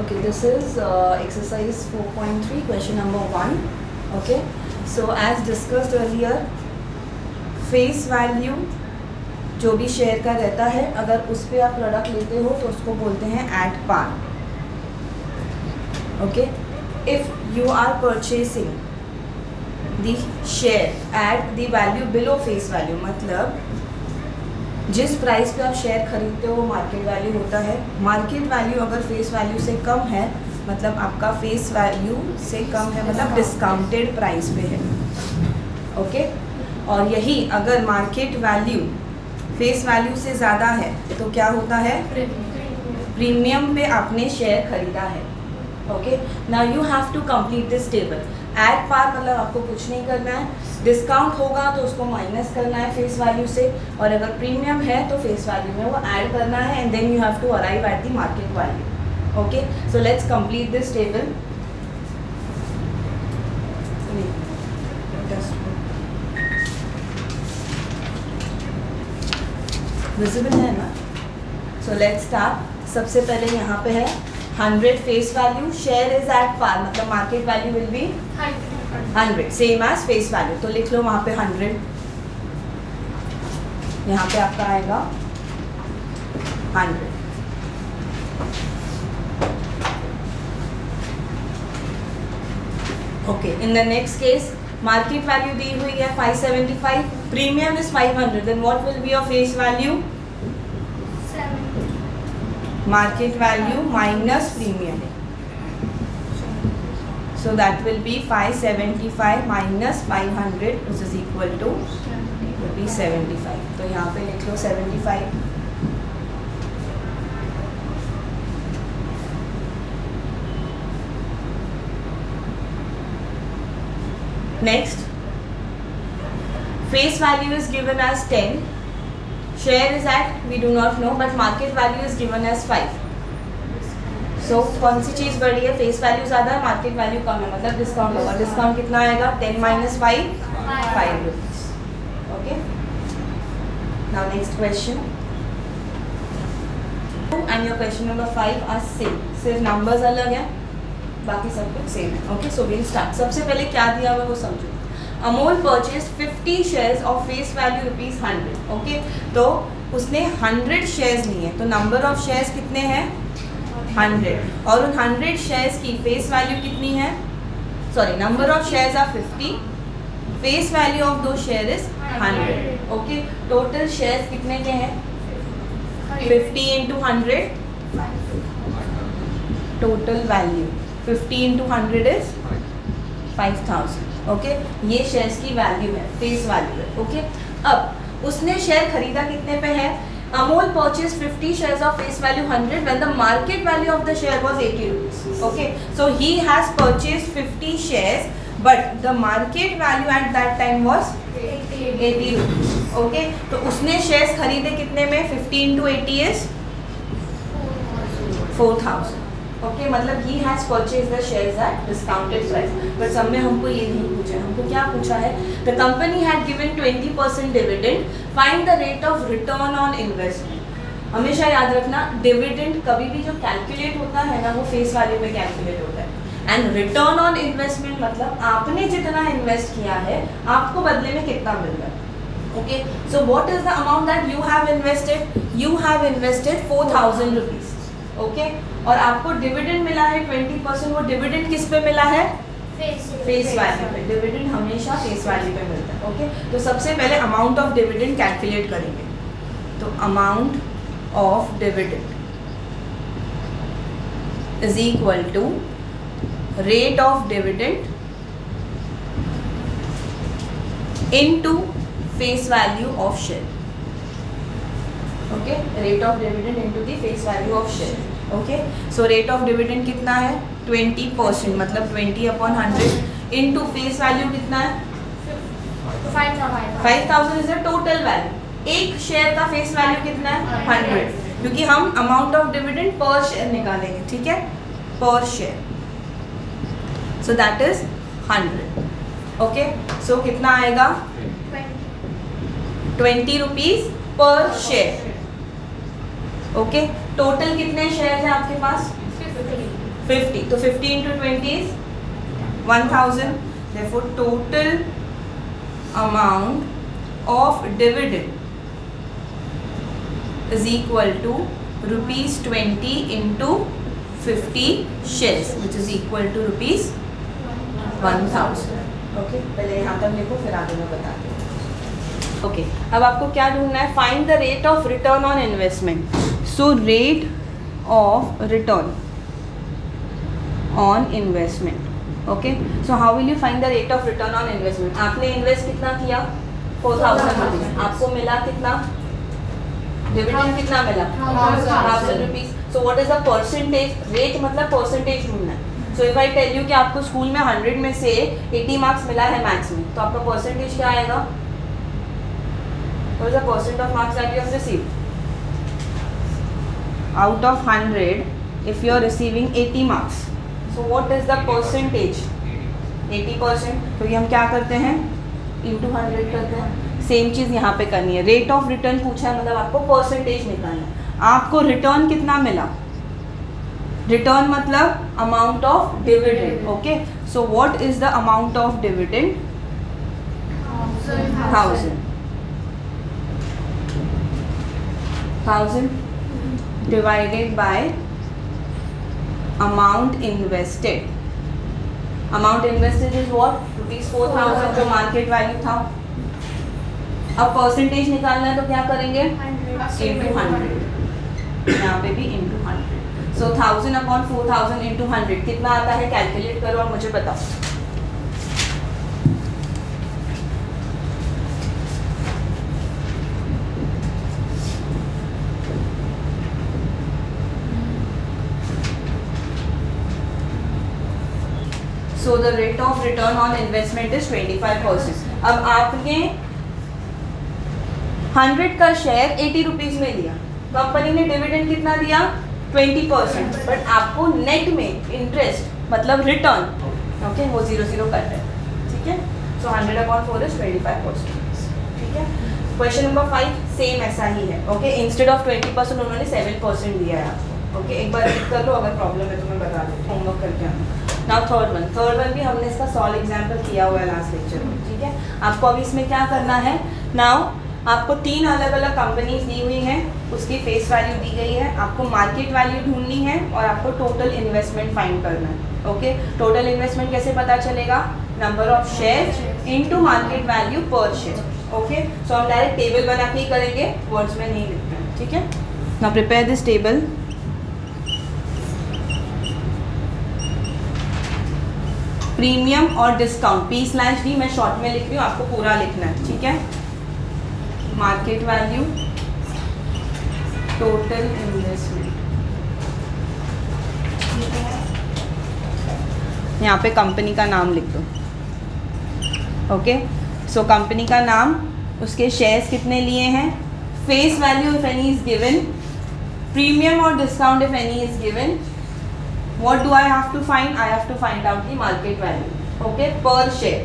Okay, this is exercise 4.3, question number 1. Okay, so as discussed earlier, face value जो भी share का रहता है, अगर उस पर आप प्रोडक्ट लेते हो तो उसको बोलते हैं at par. Okay, if you are purchasing the share at the value below face value, मतलब जिस प्राइस पे आप शेयर खरीदते हो वो मार्केट वैल्यू होता है. मार्केट वैल्यू अगर फेस वैल्यू से कम है, मतलब आपका फेस वैल्यू से कम है, मतलब डिस्काउंटेड प्राइस पे है. ओके, और यही अगर मार्केट वैल्यू फेस वैल्यू से ज़्यादा है तो क्या होता है, प्रीमियम पे आपने शेयर खरीदा है. Okay, now you have to complete this table. At par मतलब आपको कुछ नहीं करना है, डिस्काउंट होगा तो उसको माइनस करना है फेस वैल्यू से, और अगर प्रीमियम है तो फेस वैल्यू में वो ऐड करना है, and then you have to arrive at the market value. Okay, so let's complete this table. Visible है ना? So let's start. सबसे पहले यहाँ पे है 100 face value, share is at par, मतलब market value will be 100 same as face value. तो लिख लो वहाँ पे 100, यहाँ पे आपका आएगा 100. Okay, in the next case market value दी हुई है 575, premium is 500, then what will be your face value? Market value minus premium, so that will be 575 minus 500 which is equal to will be 75. तो यहाँ पे लिख लो 75. Next, face value is given as 10. Share is at we do not know, but market value is given as 5. So कौन सी चीज़ बड़ी है? Face value ज़्यादा है, market value कम है, मतलब डिस्काउंट होगा. डिस्काउंट कितना आएगा? 10 minus 5 5 rupees. Okay, now next question. And your question number 5 are same, सिर्फ नंबर्स अलग हैं, बाकी सब कुछ सेम है. Okay, so will start. सबसे पहले क्या दिया हुआ है वो समझो. Amol purchase 50 shares of face value ₹100. ओके, तो उसने 100 शेयर्स लिए हैं, तो नंबर ऑफ शेयर्स कितने हैं? 100. और उन 100 शेयर्स की फेस वैल्यू कितनी है? Sorry, number of shares are 50, face value of the share is 100. Okay, total shares कितने के हैं? 50 into 100, total value 50 into 100 is 5000. Okay, ये शेयर्स की वैल्यू है, फेस वैल्यू है. ओके, अब उसने शेयर खरीदा कितने पे है? Amol purchase 50 shares of face value 100 when the market value of the share was 80 rupees. Okay, so he has purchased 50 shares, but the market value at that time was 80 rupees. Okay, तो उसने shares खरीदे कितने में? 50 into 80 is 4000. Okay, मतलब he has purchase the shares at discounted price. But सब में हमको ये नहीं पूछा, हमको क्या पूछा है? The company had given 20% dividend, find the rate of return on investment. हमेशा याद रखना, डिविडेंड कभी भी जो कैलकुलेट होता है ना, वो फेस वैल्यू में कैलकुलेट होता है. एंड रिटर्न ऑन इन्वेस्टमेंट मतलब आपने जितना इन्वेस्ट किया है आपको बदले में कितना मिल रहा है. Okay, so what is the amount that you have invested? You have invested 4000 rupees. Okay, और आपको डिविडेंड मिला है 20%. वो डिविडेंड किस पे मिला है? फेस वैल्यू पे. डिविडेंड हमेशा फेस वैल्यू पे मिलता है. ओके, तो सबसे पहले अमाउंट ऑफ डिविडेंड कैलकुलेट करेंगे. तो amount of dividend is equal to rate of dividend into face value of share. Okay, rate of dividend into the face value of share. Okay, so rate of dividend कितना है? 20%, मतलब 20/100 into face value कितना है? 5000 is the total value. एक share का face value कितना है? 100, क्योंकि हम amount of dividend per share निकालेंगे. ठीक है, per share. So that is 100. Okay, so कितना आएगा? 20 rupees per share. Okay, total कितने शेयर हैं आपके पास? 50, तो 50 into 20 is 1000. Therefore total amount of dividend is equal to rupees 20 into 50 shares, which is equal to rupees 1000. Okay, पहले यहाँ तक लिखो फिर आगे मैं बताती हूँ. ओके, अब आपको क्या ढूंढना है? Find the rate of return on investment. So rate of return on investment. Okay, so how will you find the rate of return on investment? आपने इन्वेस्ट कितना किया? 4000 रुपीज. आपको मिला कितना? डिविडेंड कितना मिला? 1000 rupees. So what is the percentage? Rate मतलब percentage ढूंढना है. So if I tell you कि आपको स्कूल में 100 में से 80 मार्क्स मिला है मैथ्स में, तो आपका परसेंटेज क्या आएगा? What is the percent of marks that you have received? Out of 100 if you are receiving 80 marks, so what is the percentage? 80%. तो ये हम क्या करते हैं? into 100 करते हैं. सेम चीज़ यहाँ पे करनी है. रेट ऑफ रिटर्न पूछा है, मतलब आपको परसेंटेज निकालना है. आपको रिटर्न कितना मिला? रिटर्न मतलब amount of dividend. Okay, so what is the amount of dividend? 1000 divided by amount invested. Amount invested is what? Rupees 4000 जो मार्केट वैल्यू था. अब परसेंटेज निकालना है तो क्या करेंगे? into 100. यहाँ पे भी into 100. सो 1000 अपॉन 4000 into 100 कितना आता है? कैलकुलेट करो और मुझे बताओ. So the rate of return on investment is 25%. अब आपने 100 का शेयर 80 रुपीज में लिया, कंपनी ने डिविडेंड कितना दिया? 20%. बट आपको नेट में इंटरेस्ट मतलब रिटर्न, ओके, वो 0 कट है. ठीक है, सो 100 अपॉन 4 इज 25%. ठीक है. क्वेश्चन नंबर 5 सेम ऐसा ही है. ओके, इंस्टेड ऑफ 20% उन्होंने 7% दिया है आपको. ओके, एक बार रीड कर लो, अगर प्रॉब्लम है तो मैं बता दूँ, होमवर्क करके आना. नाउ थर्ड वन भी हमने इसका सॉल्व एग्जाम्पल किया हुआ है लास्ट लेक्चर में. ठीक है, आपको अभी इसमें क्या करना है? नाउ आपको 3 अलग अलग कंपनीज दी हुई हैं, उसकी फेस वैल्यू दी गई है, आपको मार्केट वैल्यू ढूंढनी है और आपको टोटल इन्वेस्टमेंट फाइंड करना है. ओके, टोटल इन्वेस्टमेंट कैसे पता चलेगा? Number of shares into market value per share. Okay, सो हम डायरेक्ट टेबल बना के ही करेंगे, वर्ड्स में नहीं लिखते हैं. ठीक है, now prepare this table. Premium और डिस्काउंट, P/D मैं शॉर्ट में लिख रही हूँ, आपको पूरा लिखना है. ठीक है, मार्केट वैल्यू, टोटल इन्वेस्टमेंट. यहाँ पे कंपनी का नाम लिख दो. ओके, सो कंपनी का नाम, उसके शेयर्स कितने लिए हैं, face value if any is given, premium और discount if any is given. What do I have to find? I have to find out the market value. Okay, per share.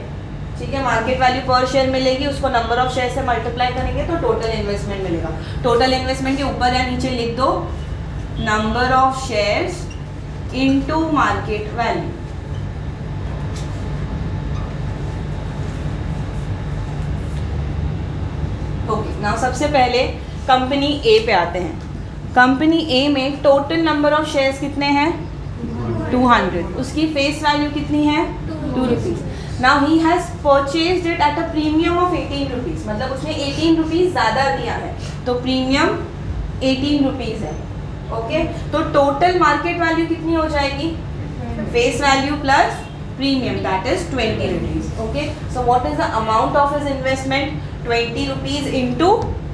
ठीक है, market value per share मिलेगी, उसको number of share से multiply करेंगे तो total investment मिलेगा. Total investment के ऊपर या नीचे लिख दो number of shares into market value. Okay, now सबसे पहले कंपनी ए पे आते हैं. कंपनी ए में टोटल नंबर ऑफ शेयर्स कितने हैं? 200. उसकी फेस वैल्यू कितनी है? 2 rupees. Now he has purchased it at a premium of 18 rupees, मतलब उसने 18 रुपीज़ ज़्यादा दिया है, तो प्रीमियम 18 रुपीज़ है. ओके, तो टोटल मार्केट वैल्यू कितनी हो जाएगी? Face value plus premium, that is 20 rupees. Okay, so what is the amount of his investment? 20 rupees into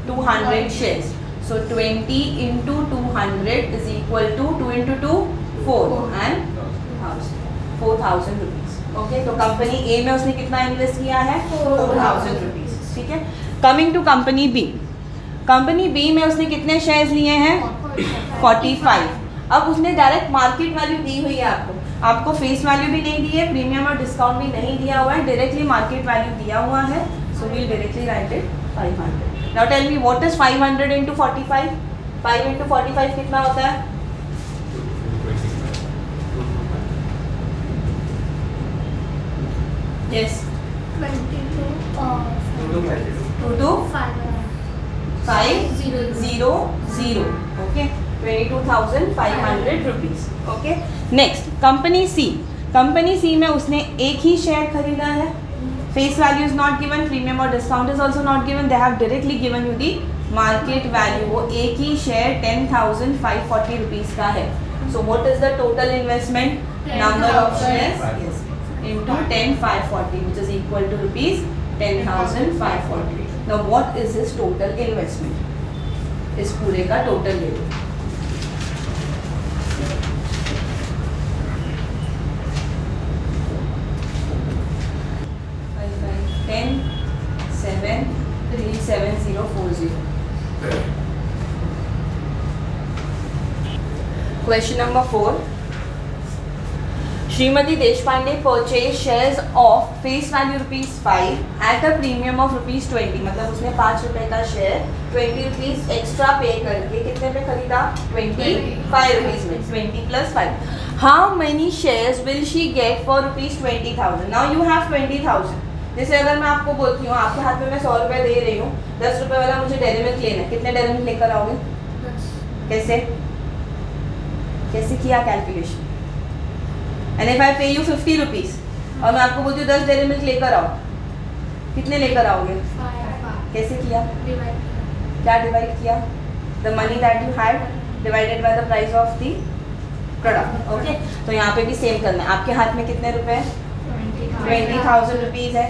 200 shares. So 20 into 200 is equal to 2 into 2 4 and 4000 rupees. Okay, तो company ए में उसने कितना invest किया है? 4000 rupees. ठीक है, coming to company B. Company B में उसने कितने शेयर्स लिए हैं? 45. अब उसने डायरेक्ट मार्केट वैल्यू दी हुई है आपको फेस वैल्यू भी नहीं दी है, प्रीमियम और डिस्काउंट भी नहीं दिया हुआ है, डायरेक्टली मार्केट वैल्यू दिया हुआ है. So we will directly write it 500. Now tell me what is 500 into 45? 5 into 45 कितना होता है? Yes. 22 500. Okay. 22,500 rupees. Okay. Next, company C. Company C में उसने एक ही शेयर खरीदा है. Face value is not given, premium और discount is also not given. They have directly given you the market value. वो एक ही शेयर 10,540 रुपीज का है. So what is the total investment? Number of shares into 10,540 which is equal to rupees 10,540. Now what is his total investment? इस पूरे का total ले लो. 10, 7, 37040. Question number 4. Srimati Deshpande purchased shares of face value ₹5 at a premium of ₹20. मतलब उसने 5 रुपए का share 20 rupees extra पे करके कितने पे खरीदा? 25 रुपीज में. 20 plus 5. How many shares will she get for ₹20,000? Now you have 20,000. जैसे अगर मैं आपको बोलती हूँ आपके हाथ में मैं 100 रुपए दे रही हूँ, 10 रुपए वाला मुझे डेयरी मिल्क लेना है, कितने डेयरी मिल्क लेकर आओगे? 10. कैसे किया कैलकुलेशन? एंड इफ आई पे यू 50 रुपीज और मैं आपको बोलती हूँ 10 डेयरी मिल्क लेकर आओ, कितने लेकर आओगे? 5. कैसे किया? क्या डिवाइड किया? The money that you had divided by the price of the product. Okay, तो यहाँ पे भी सेम करना है. आपके हाथ में कितने रुपए? 20,000 रुपीज है.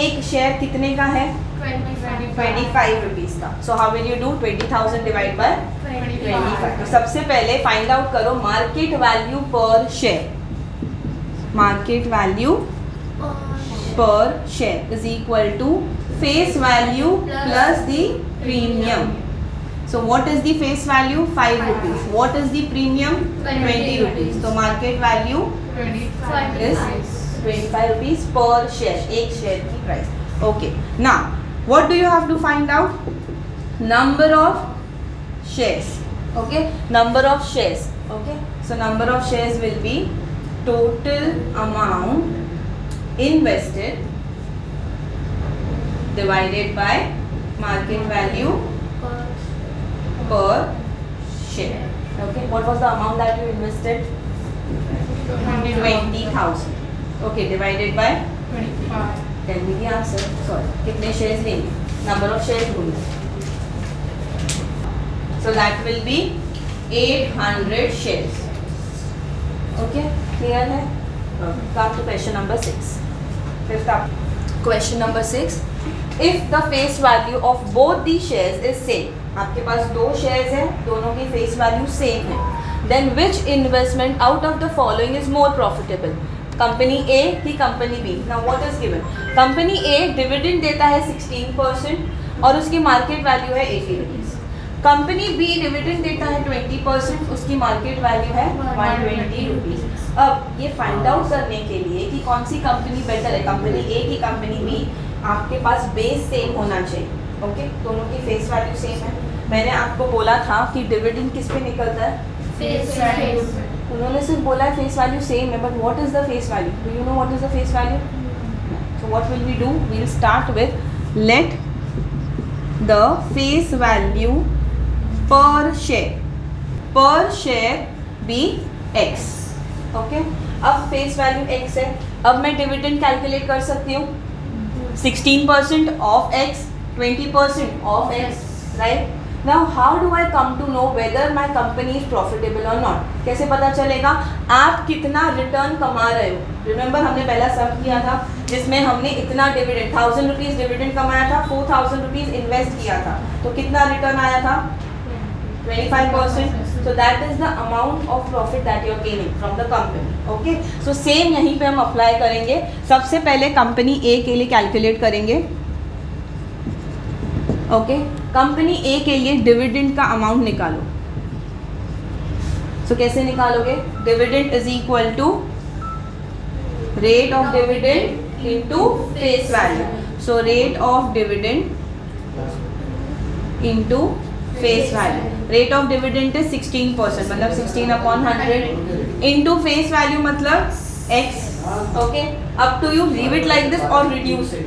एक शेयर कितने का है? 25 रुपीज का. So how will you do? 20,000 divide by 25. तो सबसे पहले फाइंड आउट करो market value per share. Market value per share is equal to face value plus the premium. So what is the face value? 5 rupees. What is the premium? 20 rupees. So market value is 25 rupees per share. एक share की price. Okay. Now what do you have to find out? Number of shares. Okay. Number of shares. Okay. So number of shares will be total amount invested divided by market value per share. Okay, what was the amount that you invested? 20,000. Okay, divided by 25. tell me the answer. Sorry, कितने shares लेंगे? Number of shares ढूंढो. So that will be 800 shares. Okay, clear है? Come to question number 6. Fifth up. Question number 6. If the face value of both the shares is same, आपके पास दो shares हैं, दोनों की face value same है, then which investment out of the following is more profitable? Company A की company B? Now what is given? Company A dividend देता है 16% और उसकी मार्केट वैल्यू है 80 रुपीज़. कंपनी बी डिविडेंड देता है 20%, उसकी मार्केट वैल्यू है 120 रुपीज़. अब ये फाइंड आउट करने के लिए कि कौन सी कंपनी बेटर है, कंपनी ए की कंपनी बी, आपके पास बेस सेम होना चाहिए. ओके, दोनों की फेस वैल्यू सेम है. मैंने आपको बोला था कि डिविडेंड किस पे निकलता है? Face value. उन्होंने सिर्फ बोला है फेस वैल्यू सेम है, but what is the face value? Do you know what is the face value? So what will we do? We will start with let the face value per share be x. Okay, अब face value x है. अब मैं dividend calculate कर सकती हूँ. 16% of x, 20% of x, right? Now how do I come to know whether my company is profitable or not? कैसे पता चलेगा आप कितना रिटर्न कमा रहे हो? रिमेंबर हमने पहला सम किया था जिसमें हमने इतना डिविडेंड 1000 रुपीज़ डिविडेंड कमाया था, 4000 रुपीज़ इन्वेस्ट किया था, तो कितना रिटर्न आया था? 25%. So that is the amount of profit that you are gaining from the company. Okay? So same यहीं पे हम अप्लाई करेंगे. सबसे पहले कंपनी ए के लिए कैलकुलेट करेंगे. ओके, कंपनी ए के लिए डिविडेंड का अमाउंट निकालो. सो कैसे निकालोगे? Dividend is equal to rate of dividend into face value. So rate of dividend into face value. Rate of dividend is 16%, मतलब 16/100 इनटू फेस वैल्यू मतलब x. Okay, up to you, leave it like this और reduce it.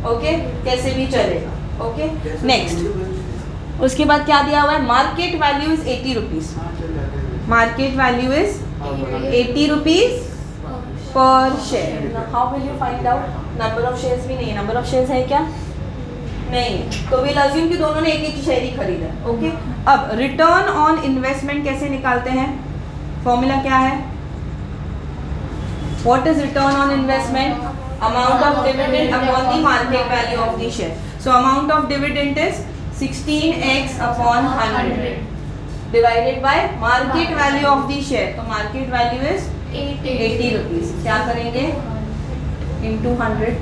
Okay, कैसे भी चलेगा. Okay, next उसके बाद क्या दिया हुआ है, market value is 80 rupees. Market value is 80 rupees per share. How will you find out? Number of shares भी नहीं है. नंबर ऑफ शेयर्स है क्या? नहीं. तो विल अज्यूम कि दोनों ने एक एक शेयर ही खरीदा. ओके, अब रिटर्न ऑन इन्वेस्टमेंट कैसे निकालते हैं? फॉर्मूला क्या है? What is return on investment? Amount of dividend upon the market value of the share. So amount of dividend is 16x upon 100 divided by market value of the share. तो market value is 80 rupees. क्या करेंगे? Into 100.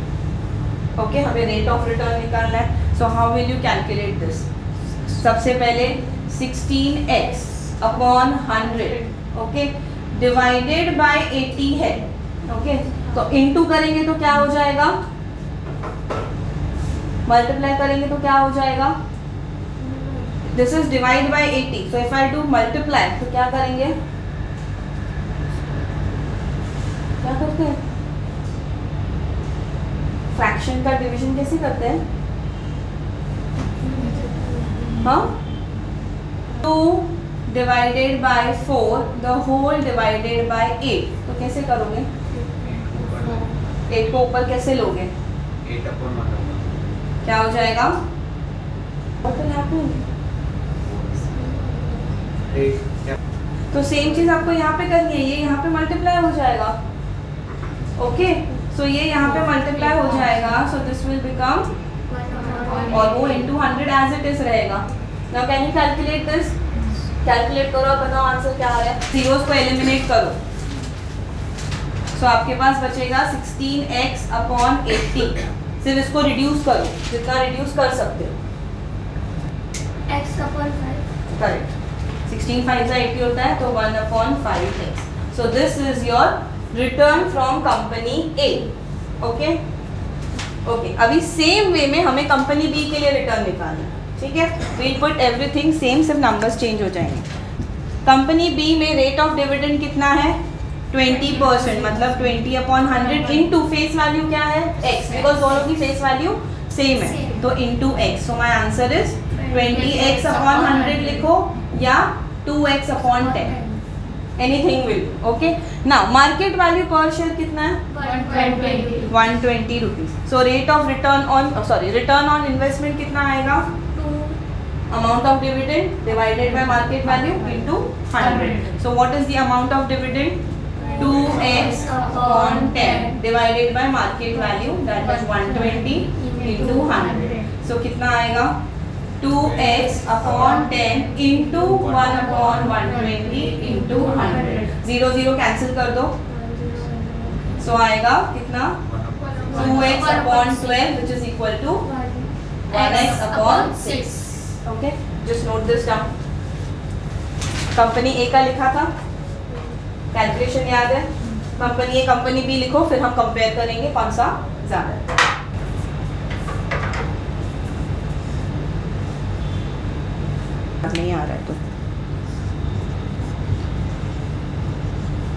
Okay, हमें rate of return निकालना है. सो how will you calculate this? सबसे पहले 16x upon 100, okay, divided by 80 है. Okay, तो इंटू करेंगे तो क्या हो जाएगा? मल्टीप्लाई करेंगे तो क्या हो जाएगा? This is divide by 80. So if I do multiply तो क्या करेंगे? क्या करते हैं? फ्रैक्शन का डिवीजन कैसे करते हैं? हाँ, 2 divided by 4 the whole divided by 8. तो कैसे करोगे? 8 को ऊपर कैसे लोगे? 8 अपॉन 1 होगा. क्या हो जाएगा? What will happen? 8. तो सेम चीज आपको यहाँ पे करनी है. ये यहाँ पे मल्टीप्लाई हो जाएगा. ओके, सो ये यहाँ पे मल्टीप्लाई हो जाएगा. सो दिस विल बिकम, और वो इंटू 100 एज इट इज रहेगा. Now can you calculate this? Calculate करो और बताओ आंसर क्या आ रहा है. जीरोस को एलिमिनेट करो. सो आपके पास बचेगा 16x अपॉन 80. सिर्फ इसको रिड्यूस करो जितना रिड्यूस कर सकते हो. x upon 5. करेक्ट. 16 5 80 होता है, तो 1 upon 5x. So this is your return from company A. Okay okay, अभी सेम वे में हमें कंपनी बी के लिए रिटर्न निकालना है. ठीक है, वी पुट एवरीथिंग सेम, सिर्फ नंबर्स चेंज हो जाएंगे. कंपनी बी में रेट ऑफ डिविडेंड कितना है? 20%. मतलब 20 अपॉन 100 इंटू फेस वैल्यू क्या है? x, बिकॉज दोनों की फेस वैल्यू सेम है. तो into x. So my answer is 20x upon 100 लिखो या 2x upon 10. Anything will. Okay, now market value per share कितना है? 120 rupees. So rate of return on, sorry, return on investment कितना आएगा? Amount of dividend divided by market value into 100. So what is the amount of dividend? 2x upon 10 divided by market value, that is 120 into 100. So कितना आएगा? 2x upon 10 into 1 upon 120 into 100. 0 0 cancel कर दो. So आएगा कितना? 2x upon 12 which is equal to 1x upon 6. Okay, just note this down. Company A का लिखा था, calculation याद है? कंपनी ए कंपनी बी लिखो, फिर हम कंपेयर करेंगे कौन सा ज्यादा है. नहीं आ रहा है तो